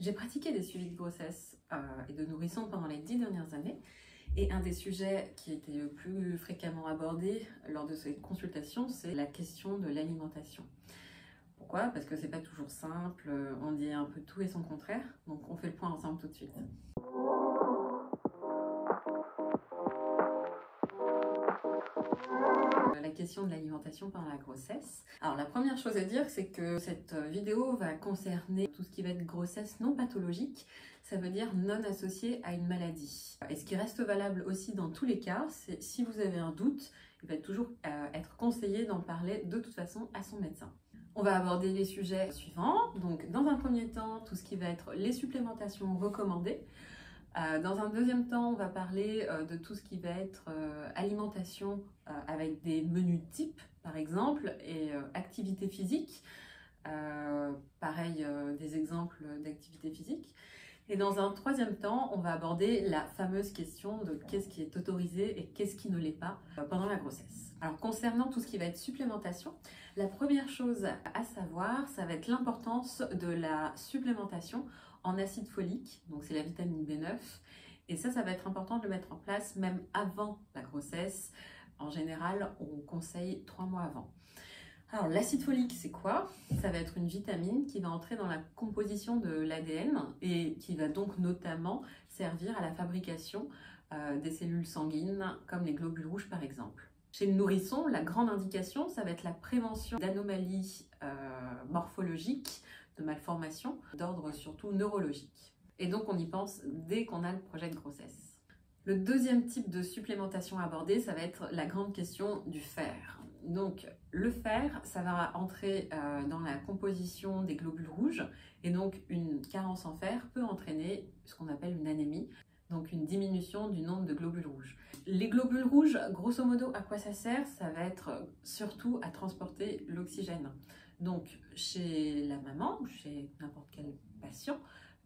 J'ai pratiqué des suivis de grossesse et de nourrisson pendant les 10 dernières années. Et un des sujets qui était le plus fréquemment abordé lors de ces consultations, c'est la question de l'alimentation. Pourquoi? Parce que c'est pas toujours simple, on dit un peu tout et son contraire. Donc on fait le point ensemble tout de suite. La question de l'alimentation pendant la grossesse. Alors la première chose à dire, c'est que cette vidéo va concerner tout ce qui va être grossesse non pathologique, ça veut dire non associée à une maladie. Et ce qui reste valable aussi dans tous les cas, c'est si vous avez un doute, il va toujours être conseillé d'en parler de toute façon à son médecin. On va aborder les sujets suivants. Donc dans un premier temps, tout ce qui va être les supplémentations recommandées. Dans un deuxième temps, on va parler de tout ce qui va être alimentation avec des menus types, par exemple, et activité physique. Pareil, des exemples d'activité physique. Et dans un troisième temps, on va aborder la fameuse question de qu'est-ce qui est autorisé et qu'est-ce qui ne l'est pas pendant la grossesse. Alors concernant tout ce qui va être supplémentation, la première chose à savoir, ça va être l'importance de la supplémentation en acide folique, donc c'est la vitamine B9, et ça va être important de le mettre en place même avant la grossesse. En général, on conseille 3 mois avant. Alors l'acide folique, c'est quoi? Ça va être une vitamine qui va entrer dans la composition de l'ADN et qui va donc notamment servir à la fabrication des cellules sanguines comme les globules rouges par exemple. Chez le nourrisson, la grande indication, ça va être la prévention d'anomalies morphologiques, de malformations, d'ordre surtout neurologique. Et donc on y pense dès qu'on a le projet de grossesse. Le deuxième type de supplémentation abordée, ça va être la grande question du fer. Donc le fer, ça va entrer dans la composition des globules rouges et donc une carence en fer peut entraîner ce qu'on appelle une anémie, donc une diminution du nombre de globules rouges. Les globules rouges, grosso modo, à quoi ça sert? Ça va être surtout à transporter l'oxygène. Donc chez la maman ou chez n'importe quel patient,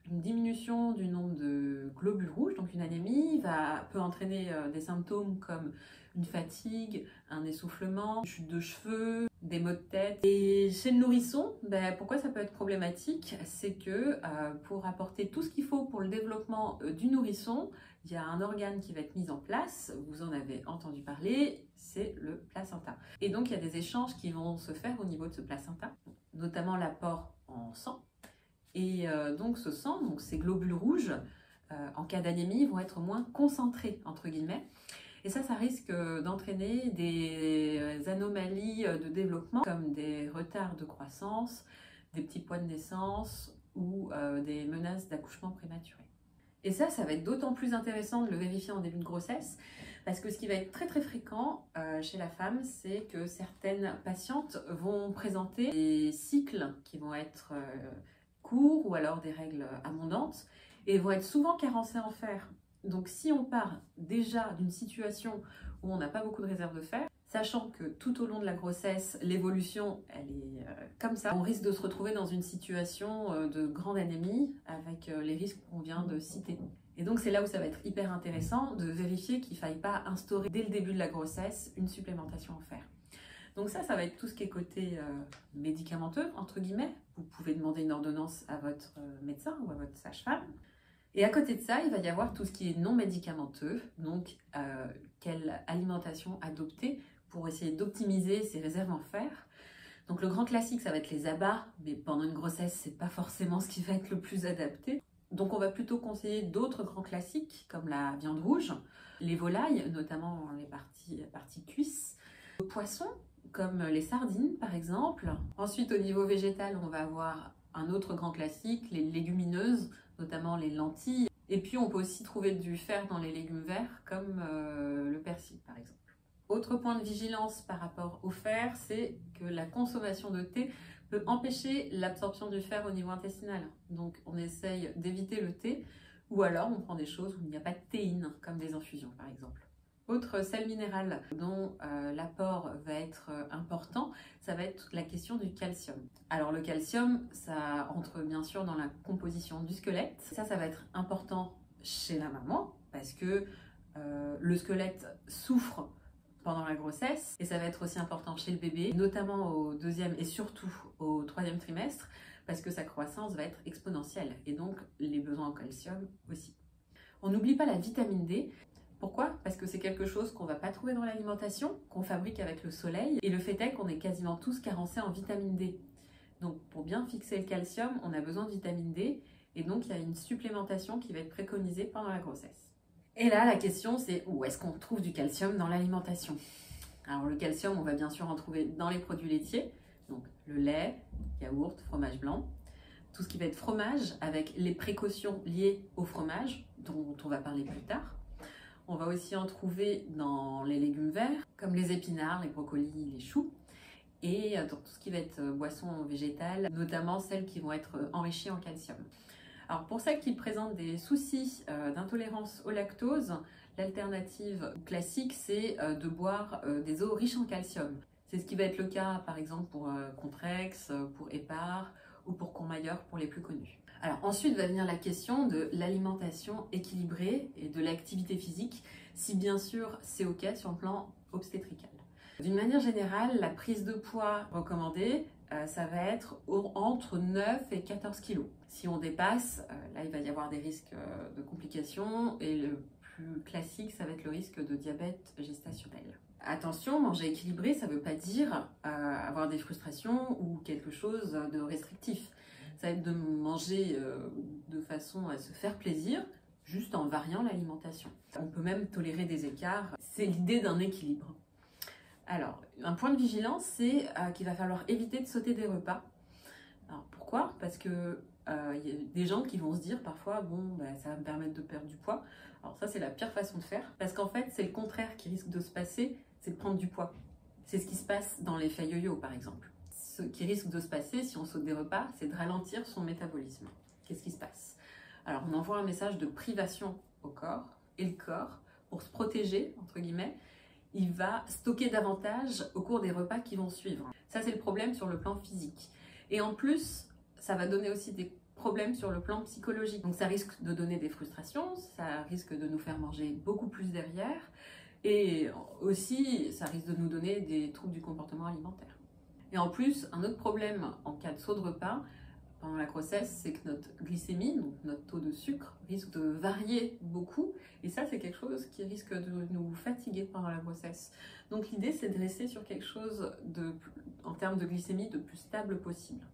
une diminution du nombre de globules rouges, donc une anémie, peut entraîner des symptômes comme une fatigue, un essoufflement, une chute de cheveux, des maux de tête. Et chez le nourrisson, pourquoi ça peut être problématique? C'est que pour apporter tout ce qu'il faut pour le développement du nourrisson, il y a un organe qui va être mis en place, vous en avez entendu parler, c'est le placenta. Et donc il y a des échanges qui vont se faire au niveau de ce placenta, notamment l'apport en sang. Et donc ce sang, donc ces globules rouges, en cas d'anémie, vont être moins concentrés, entre guillemets. Et ça risque d'entraîner des anomalies de développement, comme des retards de croissance, des petits poids de naissance ou des menaces d'accouchement prématuré. Et ça va être d'autant plus intéressant de le vérifier en début de grossesse, parce que ce qui va être très très fréquent chez la femme, c'est que certaines patientes vont présenter des cycles qui vont être courts ou alors des règles abondantes et vont être souvent carencées en fer. Donc si on part déjà d'une situation où on n'a pas beaucoup de réserve de fer, sachant que tout au long de la grossesse, l'évolution, elle est comme ça, on risque de se retrouver dans une situation de grande anémie avec les risques qu'on vient de citer. Et donc c'est là où ça va être hyper intéressant de vérifier qu'il ne faille pas instaurer dès le début de la grossesse une supplémentation en fer. Donc ça va être tout ce qui est côté médicamenteux, entre guillemets. Vous pouvez demander une ordonnance à votre médecin ou à votre sage-femme. Et à côté de ça, il va y avoir tout ce qui est non médicamenteux, donc quelle alimentation adopter pour essayer d'optimiser ses réserves en fer. Donc le grand classique, ça va être les abats, mais pendant une grossesse, c'est pas forcément ce qui va être le plus adapté. Donc on va plutôt conseiller d'autres grands classiques, comme la viande rouge, les volailles, notamment les parties cuisses, le poisson, comme les sardines par exemple. Ensuite, au niveau végétal, on va avoir un autre grand classique, les légumineuses, notamment les lentilles. Et puis on peut aussi trouver du fer dans les légumes verts, comme le persil par exemple. Autre point de vigilance par rapport au fer, c'est que la consommation de thé peut empêcher l'absorption du fer au niveau intestinal. Donc on essaye d'éviter le thé, ou alors on prend des choses où il n'y a pas de théine, comme des infusions par exemple. Autre sel minéral dont l'apport va être important, ça va être la question du calcium. Alors le calcium, ça entre bien sûr dans la composition du squelette. Ça va être important chez la maman parce que le squelette souffre pendant la grossesse et ça va être aussi important chez le bébé, notamment au 2e et surtout au 3e trimestre parce que sa croissance va être exponentielle et donc les besoins en calcium aussi. On n'oublie pas la vitamine D. Pourquoi? Parce que c'est quelque chose qu'on ne va pas trouver dans l'alimentation, qu'on fabrique avec le soleil, et le fait est qu'on est quasiment tous carencés en vitamine D. Donc pour bien fixer le calcium, on a besoin de vitamine D, et donc il y a une supplémentation qui va être préconisée pendant la grossesse. Et là, la question c'est où est-ce qu'on trouve du calcium dans l'alimentation? Alors le calcium, on va bien sûr en trouver dans les produits laitiers, donc le lait, yaourt, fromage blanc, tout ce qui va être fromage avec les précautions liées au fromage, dont on va parler plus tard. On va aussi en trouver dans les légumes verts, comme les épinards, les brocolis, les choux, et dans tout ce qui va être boissons végétales, notamment celles qui vont être enrichies en calcium. Alors pour celles qui présentent des soucis d'intolérance au lactose, l'alternative classique, c'est de boire des eaux riches en calcium. C'est ce qui va être le cas par exemple pour Contrex, pour Hépar ou pour Courmayeur pour les plus connus. Alors ensuite va venir la question de l'alimentation équilibrée et de l'activité physique, si bien sûr c'est OK sur le plan obstétrical. D'une manière générale, la prise de poids recommandée, ça va être entre 9 et 14 kg. Si on dépasse, là il va y avoir des risques de complications et le plus classique, ça va être le risque de diabète gestationnel. Attention, manger équilibré, ça ne veut pas dire avoir des frustrations ou quelque chose de restrictif. Ça va être de manger de façon à se faire plaisir, juste en variant l'alimentation. On peut même tolérer des écarts. C'est l'idée d'un équilibre. Alors, un point de vigilance, c'est qu'il va falloir éviter de sauter des repas. Alors, pourquoi? Parce que y a des gens qui vont se dire parfois, bon, ça va me permettre de perdre du poids. Alors ça, c'est la pire façon de faire. Parce qu'en fait, c'est le contraire qui risque de se passer, c'est de prendre du poids. C'est ce qui se passe dans l'effet yo-yo, par exemple. Ce qui risque de se passer si on saute des repas, c'est de ralentir son métabolisme. Qu'est-ce qui se passe? Alors, on envoie un message de privation au corps, et le corps, pour se protéger, entre guillemets, il va stocker davantage au cours des repas qui vont suivre. Ça, c'est le problème sur le plan physique. Et en plus, ça va donner aussi des problèmes sur le plan psychologique. Donc ça risque de donner des frustrations, ça risque de nous faire manger beaucoup plus derrière, et aussi, ça risque de nous donner des troubles du comportement alimentaire. Et en plus, un autre problème en cas de saut de repas, pendant la grossesse, c'est que notre glycémie, donc notre taux de sucre, risque de varier beaucoup. Et ça, c'est quelque chose qui risque de nous fatiguer pendant la grossesse. Donc l'idée, c'est de rester sur quelque chose en termes de glycémie, de plus stable possible.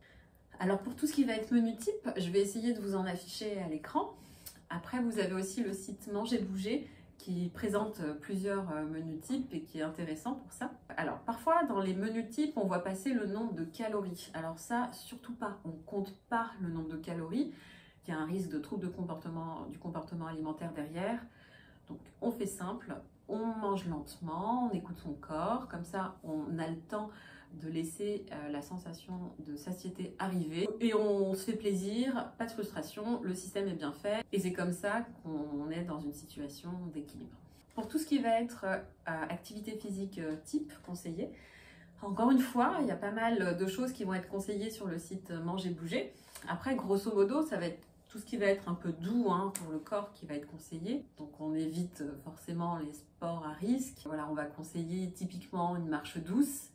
Alors pour tout ce qui va être menu type, je vais essayer de vous en afficher à l'écran. Après, vous avez aussi le site Manger Bouger qui présente plusieurs menus types et qui est intéressant pour ça. Alors parfois dans les menus types on voit passer le nombre de calories. Alors ça surtout pas, on compte pas le nombre de calories. Il y a un risque de trouble du comportement alimentaire derrière. Donc on fait simple, on mange lentement, on écoute son corps, comme ça on a le temps de laisser la sensation de satiété arriver et on se fait plaisir, pas de frustration, le système est bien fait et c'est comme ça qu'on est dans une situation d'équilibre. Pour tout ce qui va être activité physique type conseillée, encore une fois, il y a pas mal de choses qui vont être conseillées sur le site Manger Bouger. Après, grosso modo, ça va être tout ce qui va être un peu doux pour le corps qui va être conseillé. Donc on évite forcément les sports à risque. Voilà, on va conseiller typiquement une marche douce,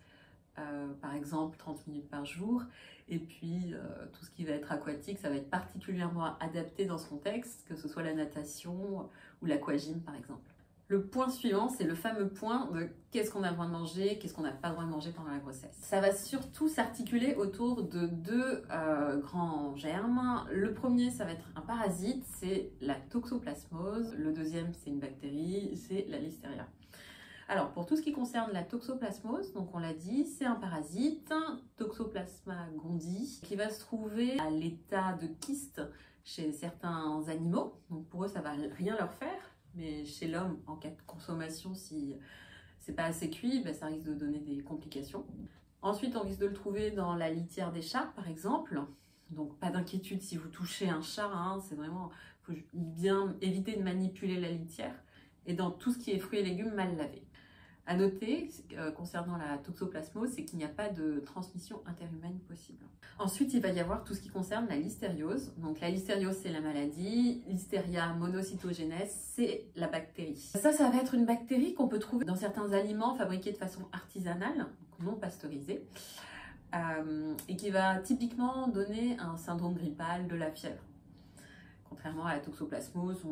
par exemple 30 minutes par jour, et puis tout ce qui va être aquatique, ça va être particulièrement adapté dans ce contexte, que ce soit la natation ou l'aquagym par exemple. Le point suivant, c'est le fameux point de qu'est-ce qu'on a le droit de manger, qu'est-ce qu'on n'a pas le droit de manger pendant la grossesse. Ça va surtout s'articuler autour de deux grands germes. Le premier, ça va être un parasite, c'est la toxoplasmose. Le deuxième, c'est une bactérie, c'est la listeria. Alors, pour tout ce qui concerne la toxoplasmose, donc on l'a dit, c'est un parasite, Toxoplasma gondii, qui va se trouver à l'état de kyste chez certains animaux. Donc pour eux, ça va rien leur faire, mais chez l'homme, en cas de consommation, si c'est pas assez cuit, ça risque de donner des complications. Ensuite, on risque de le trouver dans la litière des chats, par exemple. Donc pas d'inquiétude si vous touchez un chat, c'est vraiment, faut bien éviter de manipuler la litière. Et dans tout ce qui est fruits et légumes mal lavés. À noter, concernant la toxoplasmose, c'est qu'il n'y a pas de transmission interhumaine possible. Ensuite, il va y avoir tout ce qui concerne la listériose. Donc la listériose, c'est la maladie. Listeria monocytogenes, c'est la bactérie. Ça va être une bactérie qu'on peut trouver dans certains aliments fabriqués de façon artisanale, donc non pasteurisée. et qui va typiquement donner un syndrome grippal, de la fièvre. Contrairement à la toxoplasmose,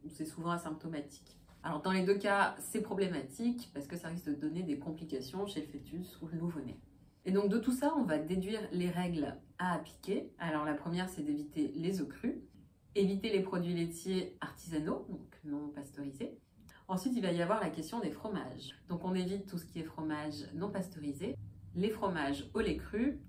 c'est souvent asymptomatique. Alors dans les deux cas, c'est problématique parce que ça risque de donner des complications chez le fœtus ou le nouveau-né. Et donc de tout ça, on va déduire les règles à appliquer. Alors la première, c'est d'éviter les œufs crus, éviter les produits laitiers artisanaux, donc non pasteurisés. Ensuite, il va y avoir la question des fromages. Donc on évite tout ce qui est fromage non pasteurisé, les fromages au lait cru,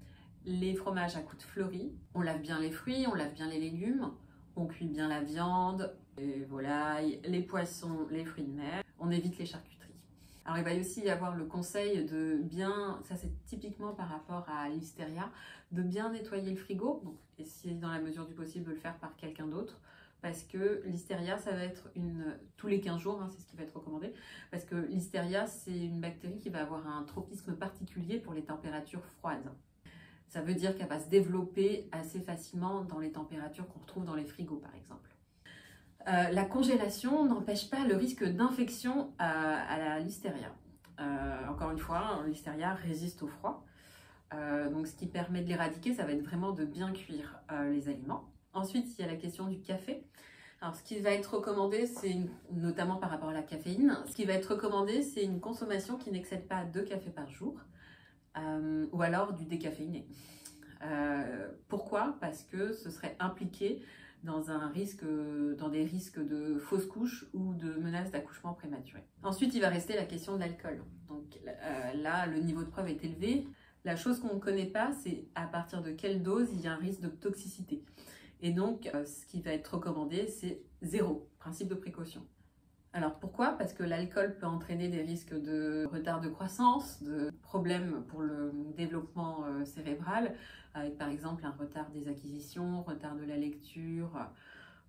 les fromages à coups de fleuris. On lave bien les fruits, on lave bien les légumes, on cuit bien la viande, les volailles, les poissons, les fruits de mer. On évite les charcuteries. Alors il va aussi y avoir le conseil de bien, ça c'est typiquement par rapport à l'hystéria, de bien nettoyer le frigo. Donc essayer dans la mesure du possible de le faire par quelqu'un d'autre. Parce que l'hystéria, ça va être tous les 15 jours, hein, c'est ce qui va être recommandé. Parce que l'hystéria, c'est une bactérie qui va avoir un tropisme particulier pour les températures froides. Ça veut dire qu'elle va se développer assez facilement dans les températures qu'on retrouve dans les frigos, par exemple. La congélation n'empêche pas le risque d'infection à l'hystéria. Encore une fois, l'hystéria résiste au froid. Donc ce qui permet de l'éradiquer, ça va être vraiment de bien cuire les aliments. Ensuite, il y a la question du café. Alors, ce qui va être recommandé, c'est notamment par rapport à la caféine, ce qui va être recommandé, c'est une consommation qui n'excède pas 2 cafés par jour, ou alors du décaféiné. Pourquoi? Parce que ce serait impliqué dans des risques de fausses couches ou de menaces d'accouchement prématuré. Ensuite, il va rester la question de l'alcool. Donc là, le niveau de preuve est élevé. La chose qu'on ne connaît pas, c'est à partir de quelle dose il y a un risque de toxicité. Et donc, ce qui va être recommandé, c'est 0, principe de précaution. Alors pourquoi? Parce que l'alcool peut entraîner des risques de retard de croissance, de problèmes pour le développement cérébral, avec par exemple un retard des acquisitions, retard de la lecture,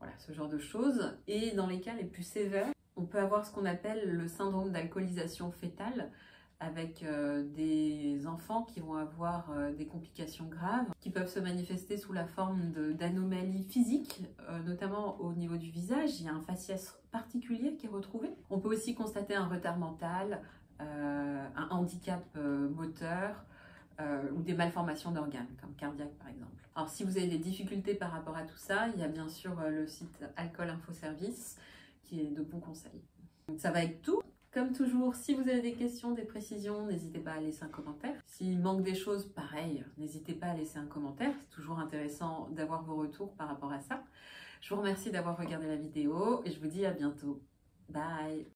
voilà, ce genre de choses. Et dans les cas les plus sévères, on peut avoir ce qu'on appelle le syndrome d'alcoolisation fœtale, avec des enfants qui vont avoir des complications graves, qui peuvent se manifester sous la forme d'anomalies physiques, notamment au niveau du visage. Il y a un faciès particulier qui est retrouvé. On peut aussi constater un retard mental, un handicap moteur, ou des malformations d'organes, comme cardiaque par exemple. Alors si vous avez des difficultés par rapport à tout ça, il y a bien sûr le site Alcool Info Service, qui est de bons conseils. Donc, ça va être tout. Comme toujours, si vous avez des questions, des précisions, n'hésitez pas à laisser un commentaire. S'il manque des choses, pareil, n'hésitez pas à laisser un commentaire. C'est toujours intéressant d'avoir vos retours par rapport à ça. Je vous remercie d'avoir regardé la vidéo et je vous dis à bientôt. Bye!